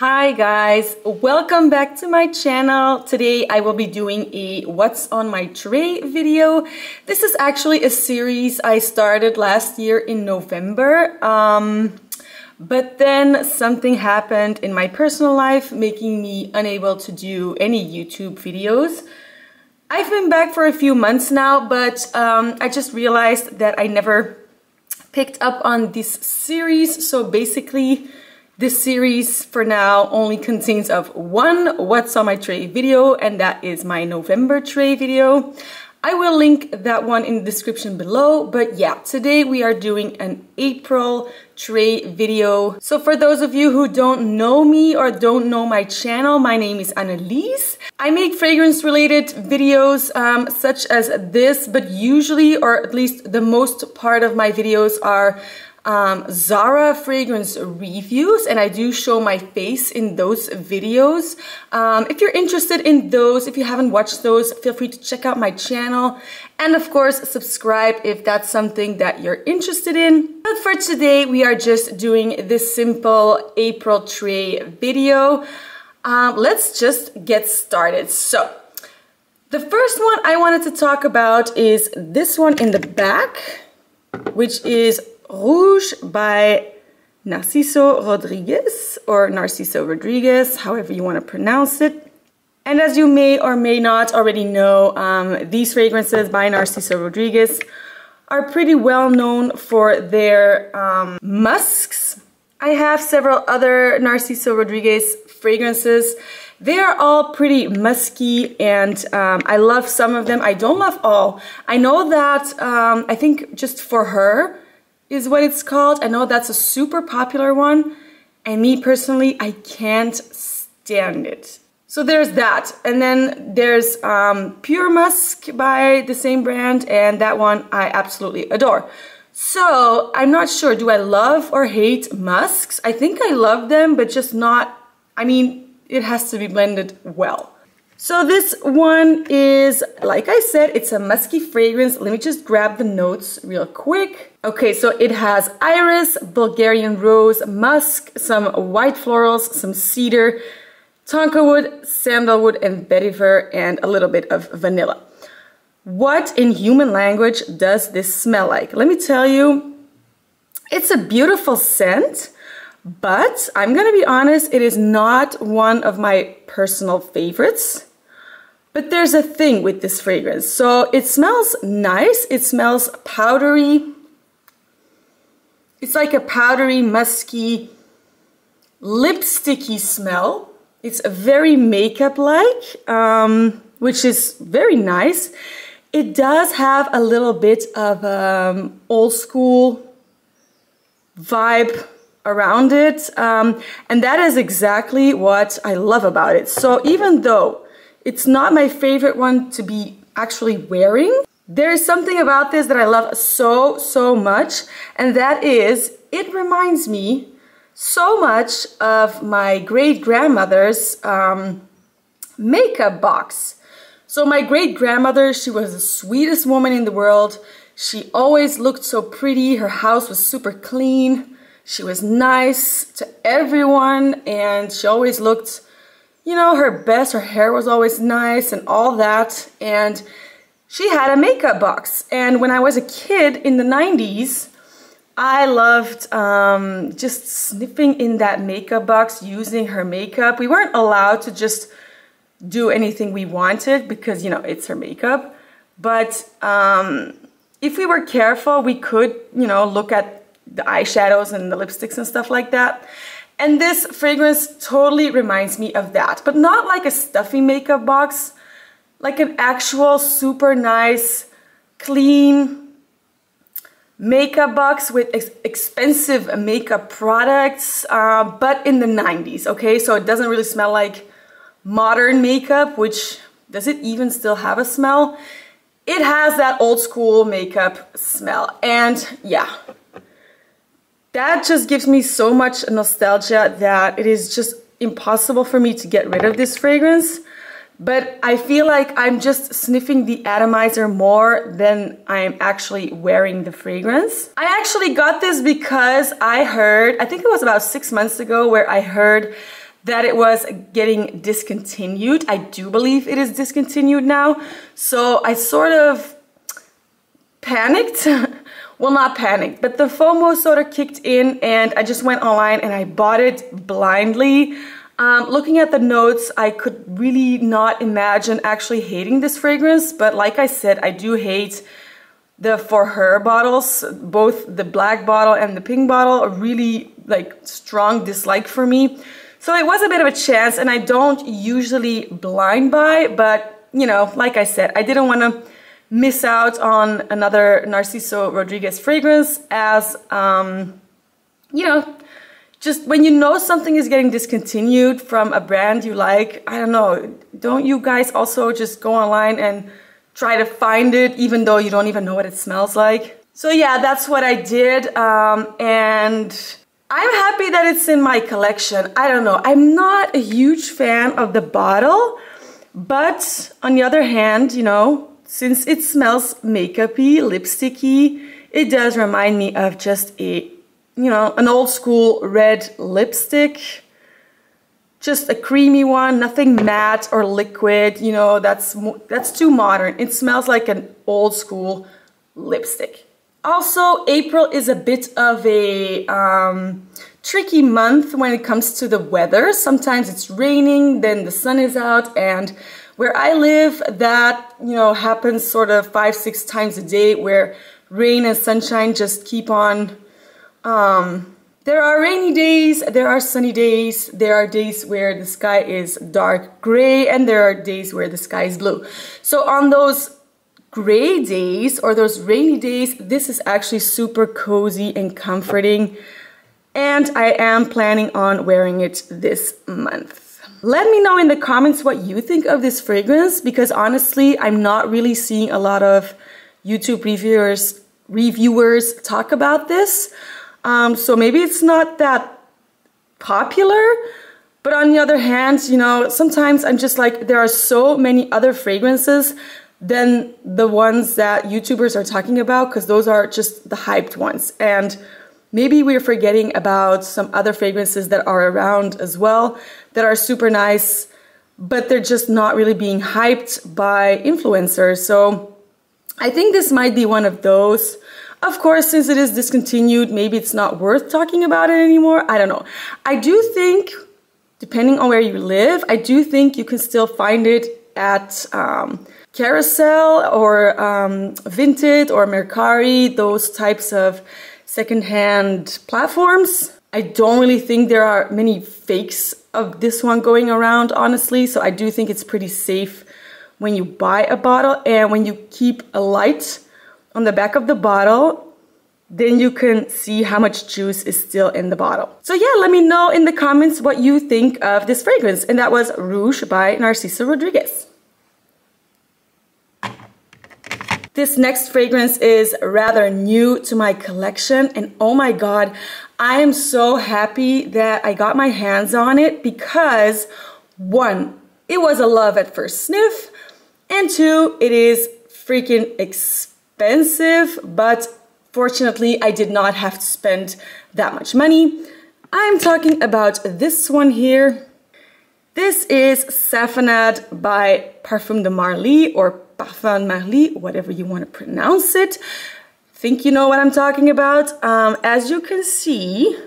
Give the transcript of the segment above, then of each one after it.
Hi guys, welcome back to my channel. Today I will be doing a what's on my tray video. This is actually a series I started last year in November, but then something happened in my personal life making me unable to do any YouTube videos. I've been back for a few months now, but I just realized that I never picked up on this series. So basically this series for now only contains of one what's on my tray video, and that is my November tray video. I will link that one in the description below, but yeah, today we are doing an April tray video. So for those of you who don't know me or don't know my channel, my name is Annelies. I make fragrance related videos such as this, but usually, or at least the most part of my videos are Zara fragrance reviews, and I do show my face in those videos. If you're interested in those, if you haven't watched those, feel free to check out my channel, and of course subscribe if that's something that you're interested in. But for today we are just doing this simple April tray video. Let's just get started. So the first one I wanted to talk about is this one in the back, which is Rouge by Narciso Rodriguez, or Narciso Rodriguez, however you want to pronounce it. And as you may or may not already know, these fragrances by Narciso Rodriguez are pretty well known for their musks. I have several other Narciso Rodriguez fragrances. They are all pretty musky, and I love some of them. I don't love all. I know that, I think Just For Her is what it's called. I know that's a super popular one, and me personally, I can't stand it. So there's that. And then there's Pure Musk by the same brand, and that one I absolutely adore. So I'm not sure, do I love or hate musks? I think I love them, but just not, I mean, it has to be blended well. So this one is, like I said, it's a musky fragrance. Let me just grab the notes real quick. Okay, so it has iris, Bulgarian rose, musk, some white florals, some cedar, tonka wood, sandalwood, and vetiver, and a little bit of vanilla. What in human language does this smell like? Let me tell you, it's a beautiful scent, but I'm gonna be honest, it is not one of my personal favorites. But there's a thing with this fragrance. So it smells nice. It smells powdery. It's like a powdery, musky, lipsticky smell. It's very makeup-like, which is very nice. It does have a little bit of old school vibe around it. And that is exactly what I love about it. So even though it's not my favorite one to be actually wearing, there is something about this that I love so much, and that is, it reminds me so much of my great-grandmother's makeup box. So my great-grandmother, she was the sweetest woman in the world. She always looked so pretty. Her house was super clean. She was nice to everyone, and she always looked, you know, her best. Her hair was always nice and all that. And she had a makeup box. And when I was a kid in the 90s, I loved just sniffing in that makeup box, using her makeup. We weren't allowed to just do anything we wanted because, you know, it's her makeup. But if we were careful, we could, you know, look at the eyeshadows and the lipsticks and stuff like that. And this fragrance totally reminds me of that, but not like a stuffy makeup box, like an actual super nice, clean makeup box with expensive makeup products, but in the 90s, okay? So it doesn't really smell like modern makeup, which, does it even still have a smell? It has that old school makeup smell, and yeah. That just gives me so much nostalgia that it is just impossible for me to get rid of this fragrance. But I feel like I'm just sniffing the atomizer more than I'm actually wearing the fragrance. I actually got this because I heard, I think it was about 6 months ago, where I heard that it was getting discontinued. I do believe it is discontinued now. So I sort of panicked. Well, not panicked, but the FOMO sort of kicked in and I just went online and I bought it blindly. Looking at the notes, I could really not imagine actually hating this fragrance, but like I said, I do hate the For Her bottles. Both the black bottle and the pink bottle are really like strong dislike for me. So it was a bit of a chance, and I don't usually blind buy, but you know, like I said, I didn't want to miss out on another Narciso Rodriguez fragrance, as you know, just when you know something is getting discontinued from a brand you like, I don't know, don't you guys also just go online and try to find it even though you don't even know what it smells like? So yeah, that's what I did, and I'm happy that it's in my collection. I don't know, I'm not a huge fan of the bottle, but on the other hand, you know, since it smells makeup-y, lipsticky, it does remind me of just a, you know, an old school red lipstick. Just a creamy one, nothing matte or liquid, you know, that's too modern. It smells like an old school lipstick. Also, April is a bit of a tricky month when it comes to the weather. Sometimes it's raining, then the sun is out, and where I live, that, you know, happens sort of 5-6 times a day, where rain and sunshine just keep on. There are rainy days, there are sunny days, there are days where the sky is dark gray, and there are days where the sky is blue. So on those gray days or those rainy days, this is actually super cozy and comforting, and I am planning on wearing it this month. Let me know in the comments what you think of this fragrance, because honestly, I'm not really seeing a lot of YouTube reviewers talk about this. So maybe it's not that popular, but on the other hand, you know, sometimes I'm just like, there are so many other fragrances than the ones that YouTubers are talking about, because those are just the hyped ones. And maybe we're forgetting about some other fragrances that are around as well, that are super nice, but they're just not really being hyped by influencers. So I think this might be one of those. Of course, since it is discontinued, maybe it's not worth talking about it anymore. I don't know. I do think, depending on where you live, I do think you can still find it at Carousel or Vinted or Mercari, those types of secondhand platforms. I don't really think there are many fakes of this one going around, honestly. So I do think it's pretty safe when you buy a bottle, and when you keep a light on the back of the bottle, then you can see how much juice is still in the bottle. So yeah, let me know in the comments what you think of this fragrance. And that was Rouge by Narciso Rodriguez. This next fragrance is rather new to my collection, and oh my god, I am so happy that I got my hands on it, because one, it was a love at first sniff, and two, it is freaking expensive, but fortunately I did not have to spend that much money. I'm talking about this one here. This is Safanad by Parfums de Marly, or Parfum Marly, whatever you want to pronounce it. Think you know what I'm talking about. As you can see,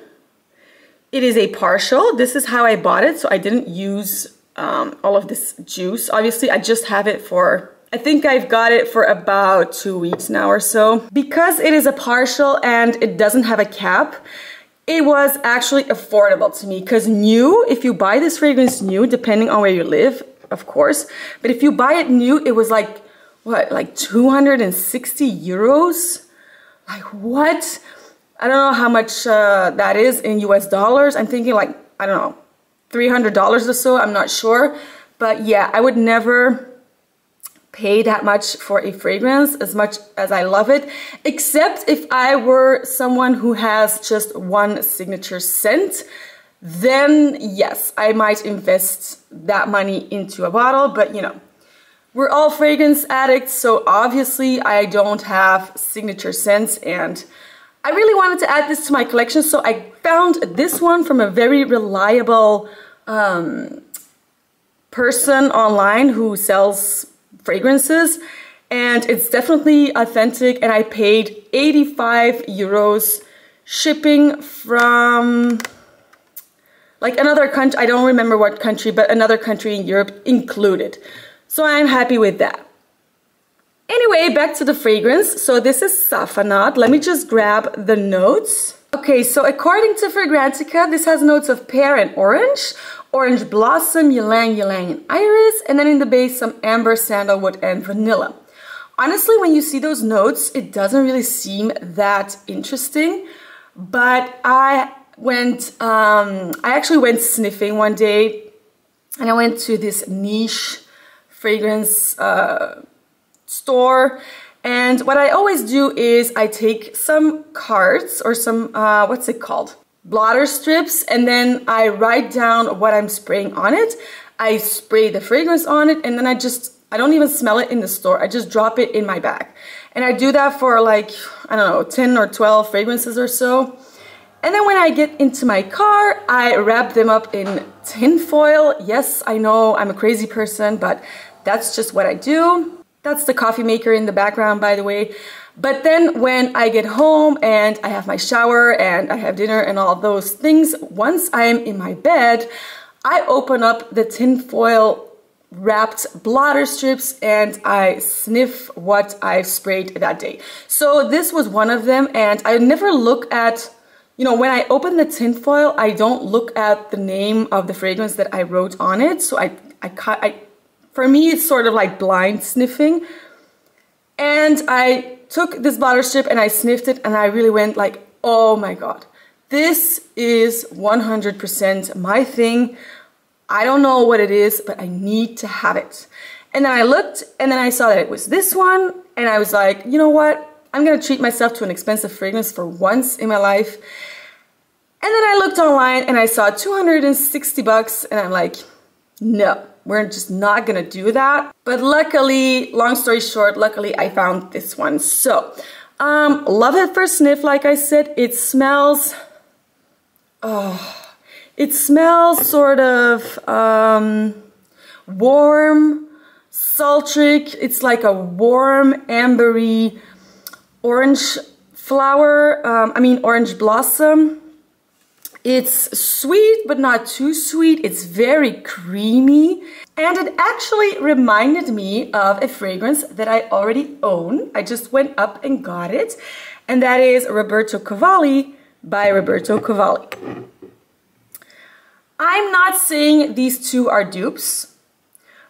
it is a partial. This is how I bought it, so I didn't use all of this juice. Obviously, I just have it for, I think I've got it for about 2 weeks now or so. Because it is a partial and it doesn't have a cap, it was actually affordable to me, because new, if you buy this fragrance new, depending on where you live, of course, but if you buy it new, it was like, what, like 260 euros? Like what? I don't know how much that is in US dollars. I'm thinking like, I don't know, $300 or so, I'm not sure. But yeah, I would never pay that much for a fragrance as much as I love it, except if I were someone who has just one signature scent, then yes, I might invest that money into a bottle. But you know, we're all fragrance addicts, so obviously I don't have signature scents, and I really wanted to add this to my collection, so I found this one from a very reliable person online who sells fragrances, and it's definitely authentic, and I paid 85 euros shipping from like another country. I don't remember what country, but another country in Europe included. So I'm happy with that. Anyway, back to the fragrance. So this is Safanad. Let me just grab the notes. Okay, so according to Fragrantica, this has notes of pear and orange, orange blossom, ylang ylang, and iris, and then in the base some amber, sandalwood, and vanilla. Honestly, when you see those notes, it doesn't really seem that interesting, but I actually went sniffing one day, and I went to this niche fragrance store, and what I always do is I take some cards or some, what's it called? Blotter strips, and then I write down what I'm spraying on it. I spray the fragrance on it, and then I don't even smell it in the store. I just drop it in my bag. And I do that for like, I don't know, 10 or 12 fragrances or so. And then when I get into my car, I wrap them up in tin foil. Yes, I know I'm a crazy person, but that's just what I do. That's the coffee maker in the background, by the way. But then when I get home and I have my shower and I have dinner and all those things, once I am in my bed, I open up the tin foil wrapped blotter strips and I sniff what I've sprayed that day. So this was one of them, and I never look at, you know, when I open the tin foil, I don't look at the name of the fragrance that I wrote on it. So for me, it's sort of like blind sniffing. And I took this blotter strip and I sniffed it, and I really went like, oh my God, this is 100% my thing. I don't know what it is, but I need to have it. And then I looked, and then I saw that it was this one, and I was like, you know what? I'm gonna treat myself to an expensive fragrance for once in my life. And then I looked online and I saw 260 bucks, and I'm like, no, we're just not gonna do that. But luckily, long story short, luckily I found this one. So, love it for sniff, like I said. It smells, it smells sort of warm, sultric. It's like a warm, ambery, orange flower, orange blossom. It's sweet, but not too sweet. It's very creamy. And it actually reminded me of a fragrance that I already own. I just went up and got it. And that is Roberto Cavalli by Roberto Cavalli. I'm not saying these two are dupes,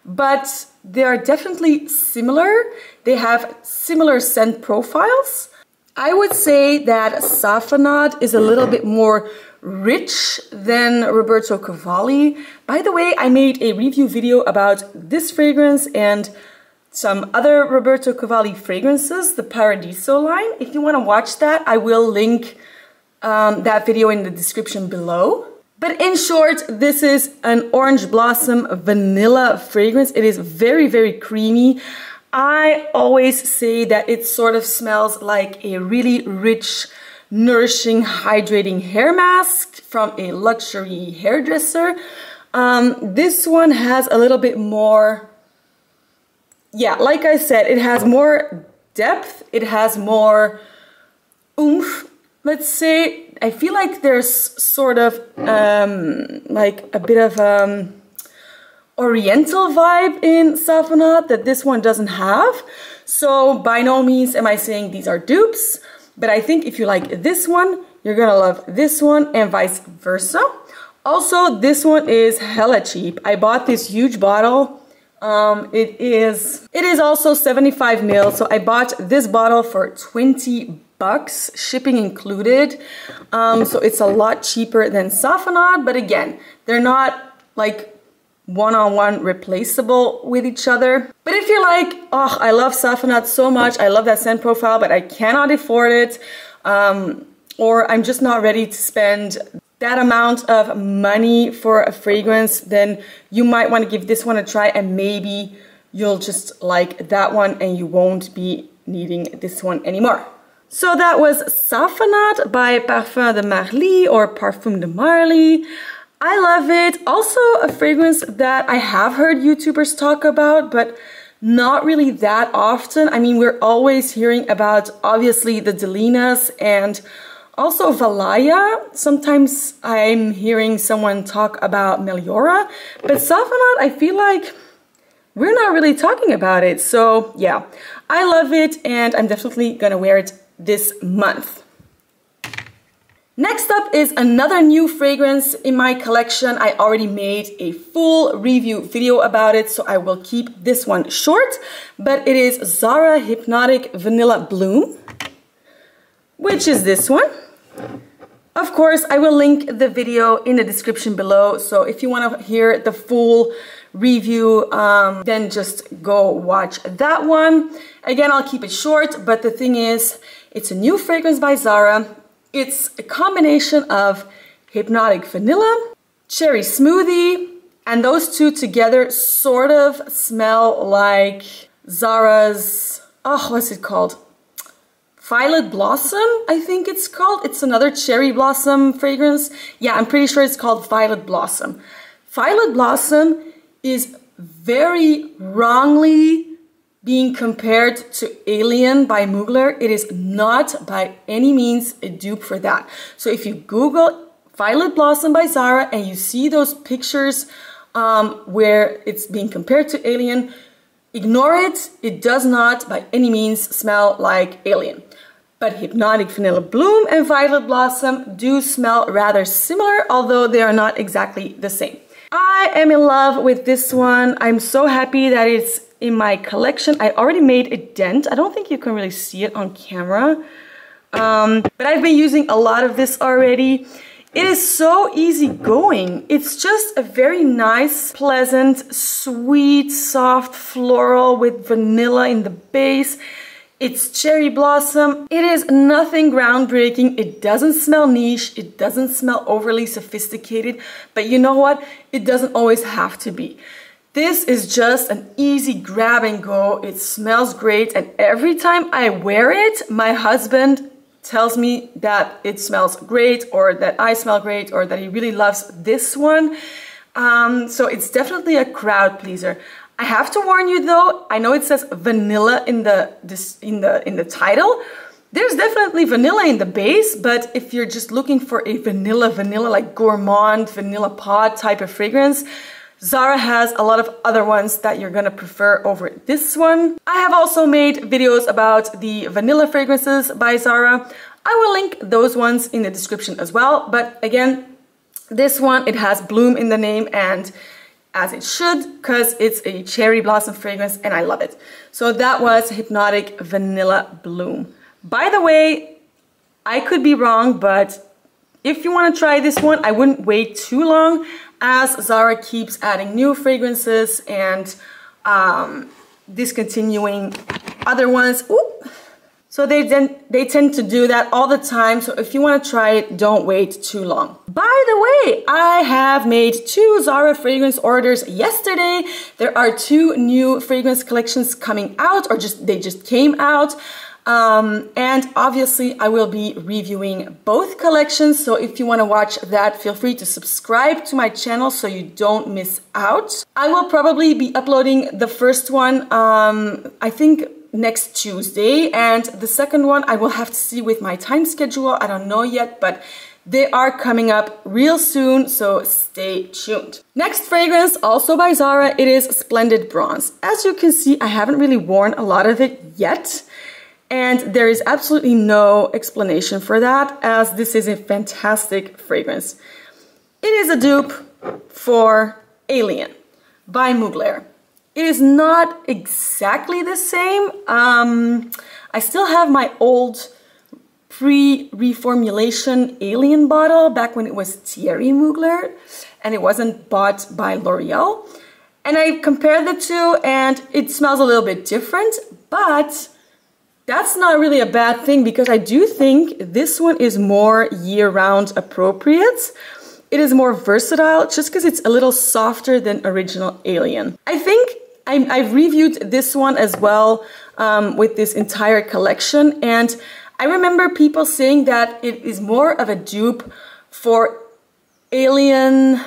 but they are definitely similar. They have similar scent profiles. I would say that Safanad is a little bit more rich than Roberto Cavalli. By the way, I made a review video about this fragrance and some other Roberto Cavalli fragrances, the Paradiso line. If you want to watch that, I will link that video in the description below. But in short, this is an orange blossom vanilla fragrance. It is very, very creamy. I always say that it sort of smells like a really rich, nourishing, hydrating hair mask from a luxury hairdresser. This one has a little bit more, yeah, like I said, it has more depth. It has more oomph, let's say. I feel like there's sort of like a bit of oriental vibe in Safanad that this one doesn't have. So by no means am I saying these are dupes, but I think if you like this one, you're gonna love this one, and vice versa. Also, this one is hella cheap. I bought this huge bottle. It is also 75 ml, so I bought this bottle for 20 bucks, shipping included. So it's a lot cheaper than Safanad, but again, they're not like one-on-one replaceable with each other. But if you're like, oh, I love Safanad so much, I love that scent profile, but I cannot afford it, or I'm just not ready to spend that amount of money for a fragrance, then you might want to give this one a try, and maybe you'll just like that one and you won't be needing this one anymore. So that was Safanad by Parfum de Marly or Parfum de Marly. I love it. Also a fragrance that I have heard YouTubers talk about, but not really that often. I mean, we're always hearing about, obviously, the Delinas and also Valaya. Sometimes I'm hearing someone talk about Meliora, but Safanad, I feel like we're not really talking about it. So yeah, I love it and I'm definitely gonna wear it this month. Next up is another new fragrance in my collection. I already made a full review video about it, so I will keep this one short, but it is Zara Hypnotic Vanilla Bloom, which is this one. Of course, I will link the video in the description below, so if you want to hear the full review, then just go watch that one. Again, I'll keep it short, but the thing is, it's a new fragrance by Zara. It's a combination of Hypnotic Vanilla, Cherry Smoothie, and those two together sort of smell like Zara's, oh, what's it called? Violet Blossom, I think it's called. It's another cherry blossom fragrance. Yeah, I'm pretty sure it's called Violet Blossom. Violet Blossom is very wrongly being compared to Alien by Mugler. It is not by any means a dupe for that. So if you Google Violet Blossom by Zara and you see those pictures where it's being compared to Alien, ignore it. It does not by any means smell like Alien. But Hypnotic Vanilla Bloom and Violet Blossom do smell rather similar, although they are not exactly the same. I am in love with this one. I'm so happy that it's in my collection. I already made a dent. I don't think you can really see it on camera. But I've been using a lot of this already. It is so easy going. It's just a very nice, pleasant, sweet, soft floral with vanilla in the base. It's cherry blossom. It is nothing groundbreaking. It doesn't smell niche. It doesn't smell overly sophisticated. But you know what? It doesn't always have to be. This is just an easy grab and go. It smells great. And every time I wear it, my husband tells me that it smells great, or that I smell great, or that he really loves this one. So it's definitely a crowd pleaser. I have to warn you though, I know it says vanilla in the title. There's definitely vanilla in the base, but if you're just looking for a vanilla like gourmand, vanilla pod type of fragrance, Zara has a lot of other ones that you're gonna prefer over this one. I have also made videos about the vanilla fragrances by Zara. I will link those ones in the description as well, but again, this one, it has bloom in the name, and as it should, because it's a cherry blossom fragrance and I love it. So that was Hypnotic Vanilla Bloom. By the way, I could be wrong, but if you want to try this one, I wouldn't wait too long, as Zara keeps adding new fragrances and discontinuing other ones. Ooh. So they tend to do that all the time. So if you want to try it, don't wait too long. By the way, I have made 2 Zara fragrance orders yesterday. There are 2 new fragrance collections coming out, or they just came out. And obviously I will be reviewing both collections. So if you want to watch that, feel free to subscribe to my channel so you don't miss out. I will probably be uploading the first one, I think, next Tuesday, and the second one I will have to see with my time schedule. I don't know yet, but they are coming up real soon, so stay tuned. Next fragrance, also by Zara, it is Splendid Bronze. As you can see, I haven't really worn a lot of it yet, and there is absolutely no explanation for that, as this is a fantastic fragrance. It is a dupe for Alien by Mugler. It is not exactly the same. I still have my old pre-reformulation Alien bottle back when it was Thierry Mugler and it wasn't bought by L'Oreal. And I compared the two and it smells a little bit different, but that's not really a bad thing because I do think this one is more year-round appropriate. It is more versatile just because it's a little softer than original Alien. I think I've reviewed this one as well with this entire collection, and I remember people saying that it is more of a dupe for Alien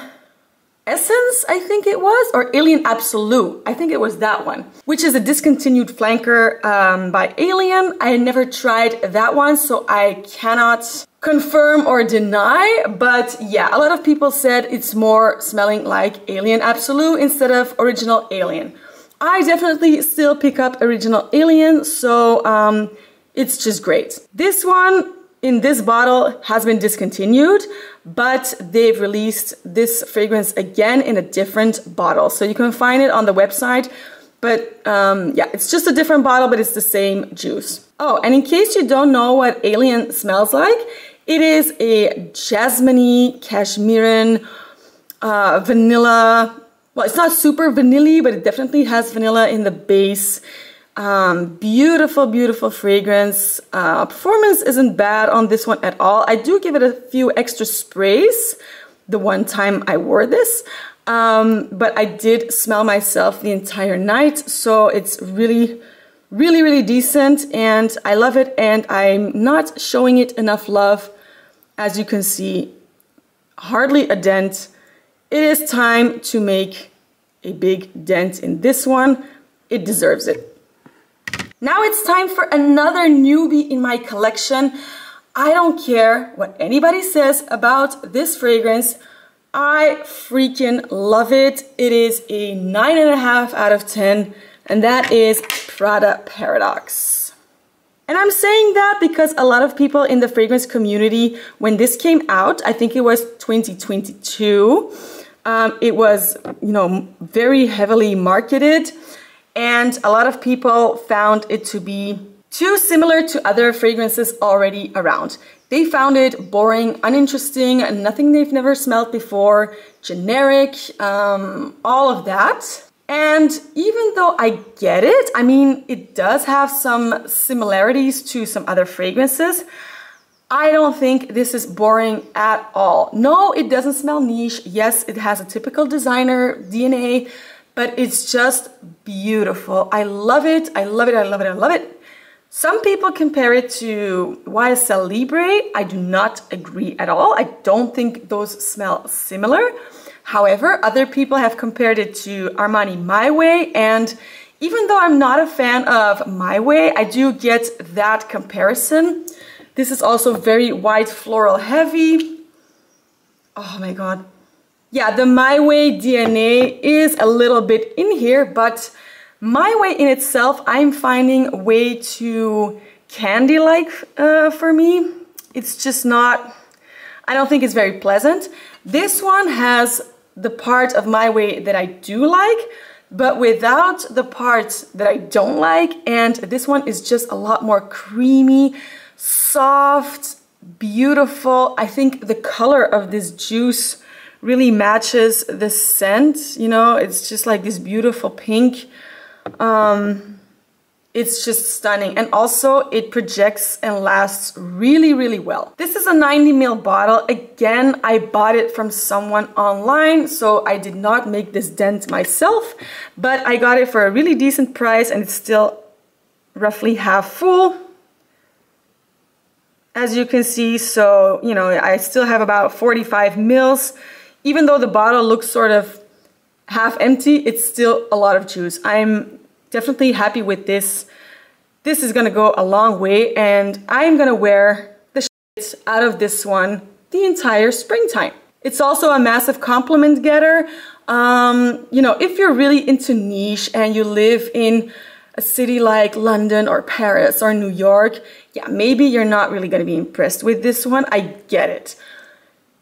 Essence, I think it was, or Alien Absolute. I think it was that one, which is a discontinued flanker by Alien. I had never tried that one, so I cannot confirm or deny, but yeah, a lot of people said it's more smelling like Alien Absolute instead of Original Alien. I definitely still pick up Original Alien, so it's just great. This one in this bottle has been discontinued, but they've released this fragrance again in a different bottle. So you can find it on the website, but yeah, it's just a different bottle, but it's the same juice. Oh, and in case you don't know what Alien smells like, it is a jasmine-y, cashmerean, vanilla. Well, it's not super vanilla-y, but it definitely has vanilla in the base. Beautiful, beautiful fragrance. Performance isn't bad on this one at all. I do give it a few extra sprays the one time I wore this, but I did smell myself the entire night, so it's really, really, really decent, and I love it, and I'm not showing it enough love. As you can see, hardly a dent. It is time to make a big dent in this one. It deserves it. Now it's time for another newbie in my collection. I don't care what anybody says about this fragrance. I freaking love it. It is a 9.5 out of 10, and that is Prada Paradoxe. And I'm saying that because a lot of people in the fragrance community, when this came out, I think it was 2022, it was, you know, very heavily marketed. And a lot of people found it to be too similar to other fragrances already around. They found it boring, uninteresting, nothing they've never smelled before, generic, all of that. And even though I get it, I mean, it does have some similarities to some other fragrances, I don't think this is boring at all. No, it doesn't smell niche. Yes, it has a typical designer DNA, but it's just beautiful. I love it. I love it. I love it. I love it. Some people compare it to YSL Libre. I do not agree at all. I don't think those smell similar. However, other people have compared it to Armani My Way, and even though I'm not a fan of My Way, I do get that comparison. This is also very white floral heavy. Oh my god. Yeah, the My Way DNA is a little bit in here, but My Way in itself, I'm finding way too candy-like for me. It's just not, I don't think it's very pleasant. This one has the part of My Way that I do like, but without the parts that I don't like, and this one is just a lot more creamy, soft, beautiful. I think the color of this juice really matches the scent, you know, it's just like this beautiful pink. It's just stunning, and also it projects and lasts really, really well. This is a 90 ml bottle. Again, I bought it from someone online, so I did not make this dent myself, but I got it for a really decent price, and it's still roughly half full, as you can see. So, you know, I still have about 45 mils. Even though the bottle looks sort of half empty, it's still a lot of juice. I'm definitely happy with this. This is gonna go a long way, and I'm gonna wear the shit out of this one the entire springtime. It's also a massive compliment getter. You know, if you're really into niche and you live in a city like London or Paris or New York, yeah, maybe you're not really gonna be impressed with this one. I get it.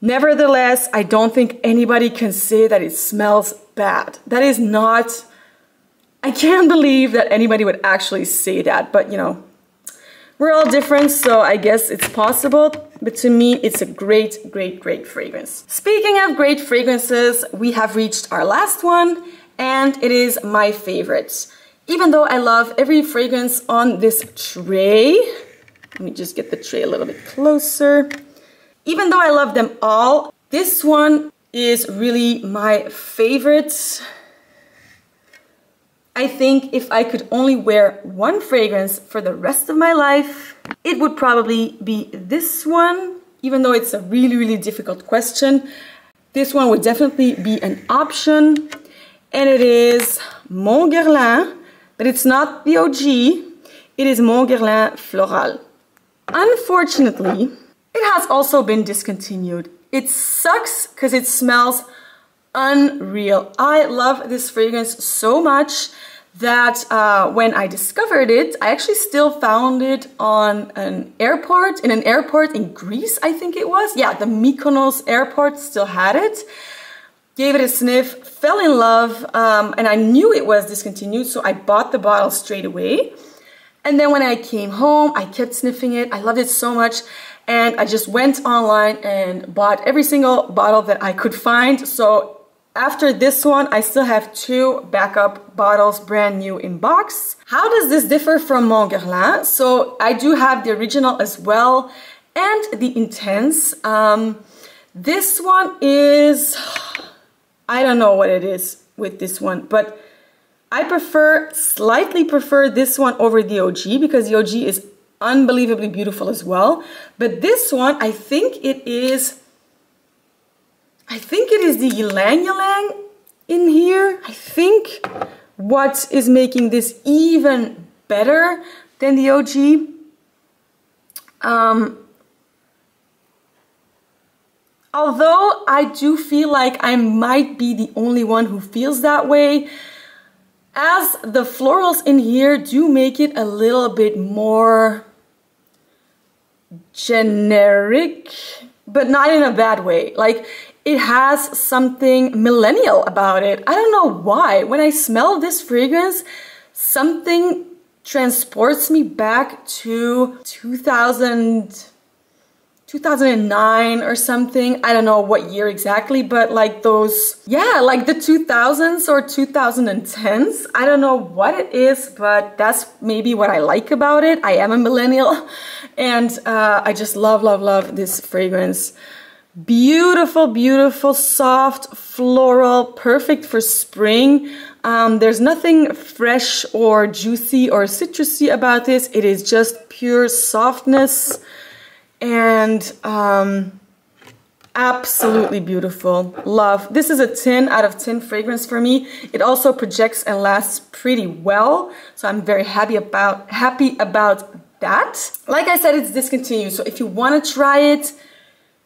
Nevertheless, I don't think anybody can say that it smells bad. That is not, I can't believe that anybody would actually say that, but you know, we're all different, so I guess it's possible. But to me, it's a great, great, great fragrance. Speaking of great fragrances, we have reached our last one, and it is my favorite. Even though I love every fragrance on this tray, let me just get the tray a little bit closer. Even though I love them all, this one is really my favorite. I think if I could only wear one fragrance for the rest of my life, it would probably be this one, even though it's a really, really difficult question. this one would definitely be an option. And it is Mon Guerlain, but it's not the OG. It is Mon Guerlain Florale. Unfortunately, it has also been discontinued. It sucks because it smells unreal. I love this fragrance so much that when I discovered it, I actually still found it on an airport, in Greece, I think it was. Yeah, the Mykonos airport still had it. Gave it a sniff, fell in love, and I knew it was discontinued, so I bought the bottle straight away. And then when I came home, I kept sniffing it. I loved it so much. And I just went online and bought every single bottle that I could find. So after this one, I still have 2 backup bottles brand new in box. How does this differ from Mon Guerlain? So I do have the original as well and the Intense. This one is, I don't know what it is with this one, but I slightly prefer this one over the OG because the OG is unbelievably beautiful as well. But this one, I think it is the Ylang Ylang in here. I think what is making this even better than the OG. Although I do feel like I might be the only one who feels that way, as the florals in here do make it a little bit more generic, but not in a bad way. Like, it has something millennial about it. I don't know why. When I smell this fragrance, something transports me back to 2009 or something. I don't know what year exactly, but like those, yeah, like the 2000s or 2010s. I don't know what it is, but that's maybe what I like about it. I am a millennial, and I just love, love, love this fragrance. Beautiful, beautiful, soft, floral, perfect for spring. There's nothing fresh or juicy or citrusy about this. It is just pure softness and absolutely beautiful. Love. This is a 10 out of 10 fragrance for me. It also projects and lasts pretty well, so I'm very happy about that. Like I said, it's discontinued, so if you want to try it,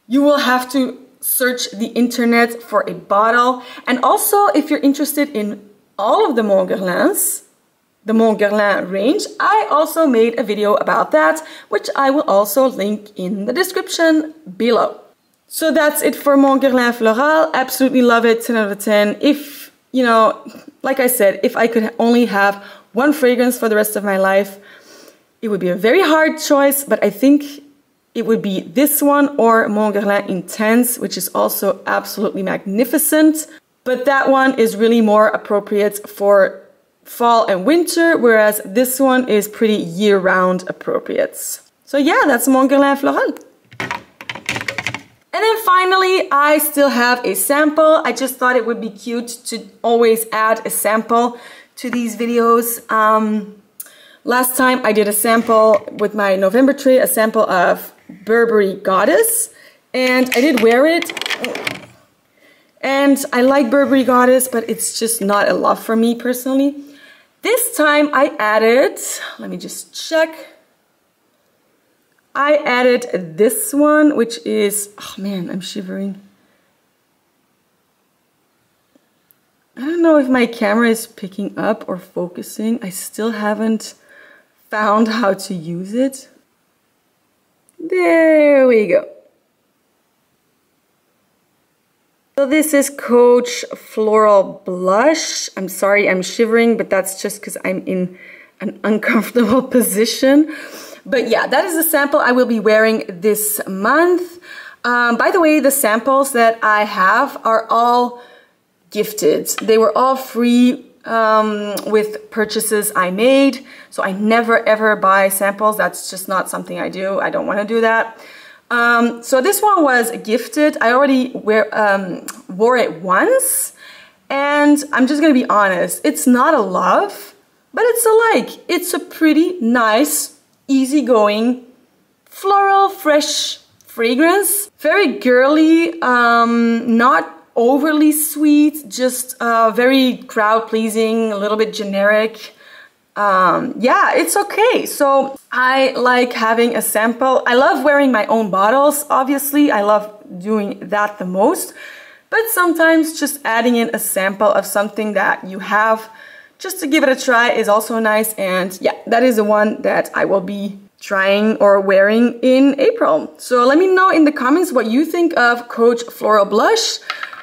you will have to search the internet for a bottle. And also, if you're interested in all of the Mon Guerlains, the Mon Guerlain range, I also made a video about that, which I will also link in the description below. So that's it for Mon Guerlain Florale. Absolutely love it, 10 out of 10. If, you know, like I said, if I could only have one fragrance for the rest of my life, it would be a very hard choice, but I think it would be this one or Mon Guerlain Intense, which is also absolutely magnificent. But that one is really more appropriate for fall and winter, whereas this one is pretty year-round appropriate. So yeah, that's Mon Guerlain Florale. And then finally, I still have a sample. I just thought it would be cute to always add a sample to these videos. Last time I did a sample with my November tray, a sample of Burberry Goddess, and I did wear it. And I like Burberry Goddess, but it's just not a love for me personally. This time I added, let me just check. I added this one, which is, oh man, I'm shivering. I don't know if my camera is picking up or focusing. I still haven't found how to use it. There we go. So this is Coach Floral Blush. I'm sorry I'm shivering, but that's just because I'm in an uncomfortable position. But yeah, that is the sample I will be wearing this month. By the way, the samples that I have are all gifted. They were all free with purchases I made. So I never ever buy samples. That's just not something I do. I don't want to do that. So this one was gifted. I already wore it once, and I'm just gonna be honest, it's not a love, but it's a like. It's a pretty nice, easygoing, floral, fresh fragrance. Very girly, not overly sweet, just very crowd pleasing, a little bit generic. Yeah, it's okay. So I like having a sample. I love wearing my own bottles, obviously. I love doing that the most. But sometimes just adding in a sample of something that you have just to give it a try is also nice. And yeah, that is the one that I will be trying or wearing in April. So let me know in the comments what you think of Coach Floral Blush.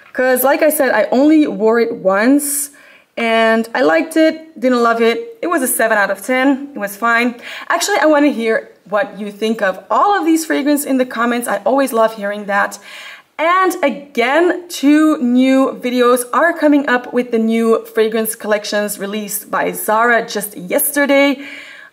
Because like I said, I only wore it once and I liked it, didn't love it. It was a 7 out of 10. It was fine. Actually, I want to hear what you think of all of these fragrances in the comments. I always love hearing that. And again, 2 new videos are coming up with the new fragrance collections released by Zara just yesterday.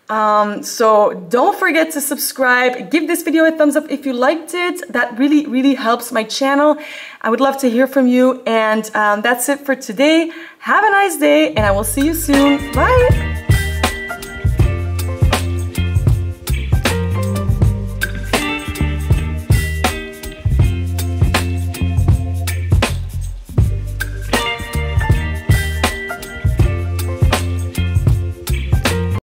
So don't forget to subscribe, give this video a thumbs up if you liked it. That really helps my channel. I would love to hear from you. And that's it for today. Have a nice day and I will see you soon. Bye!